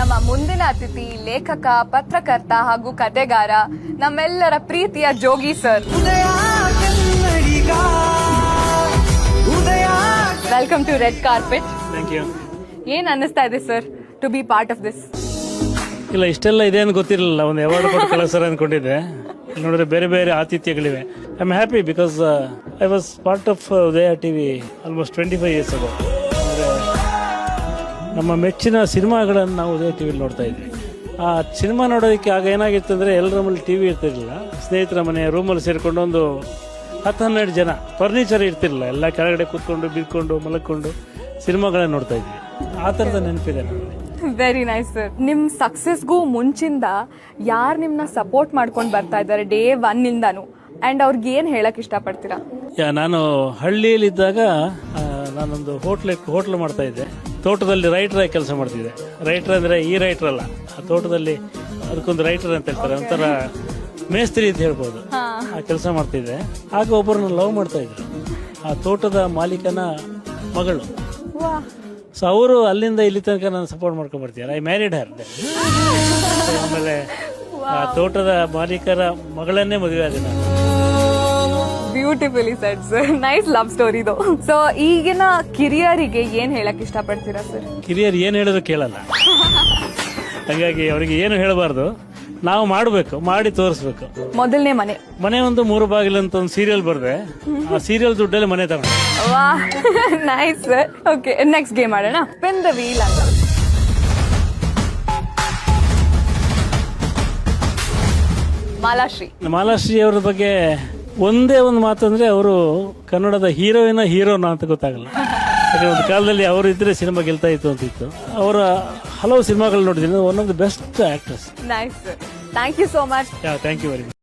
ನಮ್ಮ ಮುಂದಿನ ಅತಿಥಿ ಲೇಖಕ, ಪತ್ರಕರ್ತ ಹಾಗೂ ಕತೆಗಾರ, ನಮ್ಮೆಲ್ಲರ ಪ್ರೀತಿಯ Jogi sir. Welcome to red carpet. Thank you. ಏನ್ ಅನ್ನಿಸ್ತಾ ಇದೆ sir to be part of this? ಇಲ್ಲ, ಇಷ್ಟೆಲ್ಲ ಇದೆ ಅಂತ ಗೊತ್ತಿರಲಿಲ್ಲ. ಒಂದು ಅವಾರ್ಡ್ ಕೊಟ್ಟು ಕಳಿಸ್ತಾರೆ ಅಂದ್ಕೊಂಡಿದ್ದೆ. ನೋಡಿದ್ರೆ ಬೇರೆ ಬೇರೆ ಆತಿಥ್ಯಗಳಿವೆ. I am happy because I was part of Udaya TV almost 25 years ago. ನಮ್ಮ ಮೆಚ್ಚಿನ ಸಿನಿಮಾಗಳನ್ನು ನಾವು ಉದಯ ಟಿವಿಲಿ ನೋಡ್ತಾ ಇದ್ವಿ. ಆ ಸಿನಿಮಾ ನೋಡೋದಕ್ಕೆ ಆಗ ಏನಾಗಿತ್ತು ಅಂದರೆ ಎಲ್ಲರ ಮನೇಲಿ ಟಿವಿ ಇರ್ತಿರಲಿಲ್ಲ. ಸ್ನೇಹಿತರ ಮನೆ ರೂಮಲ್ಲಿ ಸೇರಿಕೊಂಡು ಒಂದು 10-12 ಜನ, ಫರ್ನಿಚರ್ ಇರ್ತಿರಲಿಲ್ಲ. ಎಲ್ಲ ಕೆಳಗಡೆ ಕೂತ್ಕೊಂಡು ಬಿದ್ಕೊಂಡು ಮಲಕ್ಕೊಂಡು ಸಿನಿಮಾಗಳನ್ನ ನೋಡ್ತಾ ಇದ್ವಿ. ಆ ಥರದ ನೆನಪಿದೆ ನಮಗೆ. Very nice sir. ನಿಮ್ ಸಕ್ಸಸ್ಗೂ ಮುಂಚಿಂದ ಯಾರು ನಿಮ್ನ ಸಪೋರ್ಟ್ ಮಾಡ್ಕೊಂಡು ಬರ್ತಾ ಇದ್ದಾರೆ ಡೇ 1 ಇಂದಾನು, ಅಂಡ್ ಅವ್ರಿಗೆ ಏನ್ ಹೇಳಕ್ ಇಷ್ಟಪಡ್ತೀರಾ? ನಾನು ಹಳ್ಳಿಯಲ್ಲಿದ್ದಾಗ ನಾನೊಂದು ಹೋಟ್ಲ್ ಮಾಡ್ತಾ ಇದ್ದೆ. ತೋಟದಲ್ಲಿ ರೈಟರ್ ಆಗಿ ಕೆಲಸ ಮಾಡ್ತಿದ್ದೆ. ರೈಟರ್ ಅಂದ್ರೆ ಈ ರೈಟರ್ ಅಲ್ಲ, ಆ ತೋಟದಲ್ಲಿ ಅದಕ್ಕೊಂದು ರೈಟರ್ ಅಂತ ಹೇಳ್ತಾರೆ, ಒಂಥರ ಮೇಸ್ತ್ರಿ ಅಂತ ಹೇಳ್ಬೋದು. ಆ ಕೆಲಸ ಮಾಡ್ತಿದ್ದೆ. ಆಗ ಒಬ್ಬರನ್ನ ಲವ್ ಮಾಡ್ತಾ ಇದ್ರು, ಆ ತೋಟದ ಮಾಲೀಕನ ಮಗಳು. ಸೊ ಅವರು ಅಲ್ಲಿಂದ ಇಲ್ಲಿ ತನಕ ನಾನು ಸಪೋರ್ಟ್ ಮಾಡ್ಕೊಂಡ್ ಬರ್ತೀನಿ. ಐ ಮ್ಯಾರಿಡ್ ಹರ್. ಆಮೇಲೆ ಆ ತೋಟದ ಮಾಲೀಕರ ಮಗಳನ್ನೇ ಮದುವೆ ಆದ ನಾನು. Beautifully shed sir. Nice love story ಇದು. ಸೊ ಈಗಿನ ಕಿರಿಯರಿಗೆ ಏನ್ ಹೇಳಕ್ ಇಷ್ಟಪಡ್ತೀರಾ ಸರ್? ಕಿರಿಯರ್ ಏನ್ ಹೇಳಿದ್ರು ಕೇಳಲ್ಲ, ಹಾಗಾಗಿ ಅವರಿಗೆ ಏನು ಹೇಳಬಾರ್ದು, ನಾವು ಮಾಡಬೇಕು, ಮಾಡಿ ತೋರಿಸ್ಬೇಕು. ಮೊದಲನೇ ಮನೆ ಒಂದು 3 ಬಾಗಿಲು ಅಂತ ಒಂದು ಸೀರಿಯಲ್ ಬರ್ದೆ. ಆ ಸೀರಿಯಲ್ ದುಡ್ಡಲ್ಲಿ ಮನೆ ತಗೊಂಡು. ವಾ, nice sir. Okay, next game ಆಡೋಣ. ಸ್ಪಿನ್ ದ ವೀಲ್ ಅಂತ. ಮಾಲಾಶ್ರೀ ಅವರ ಬಗ್ಗೆ ಒಂದೇ ಒಂದು ಮಾತು ಅಂದ್ರೆ, ಅವರು ಕನ್ನಡದ ಹೀರೋನ ಅಂತ ಗೊತ್ತಾಗಲ್ಲ. ಯಾಕಂದ್ರೆ ಒಂದು ಕಾಲದಲ್ಲಿ ಅವರು ಇದ್ರೆ ಸಿನಿಮಾ ಗೆಲ್ತಾ ಇತ್ತು ಅಂತಿತ್ತು. ಅವರ ಹಲವು ಸಿನಿಮಾಗಳು ನೋಡಿದ್ದೀನಿ. One of the best actors. Nice sir. Thank you so much. Thank you very much.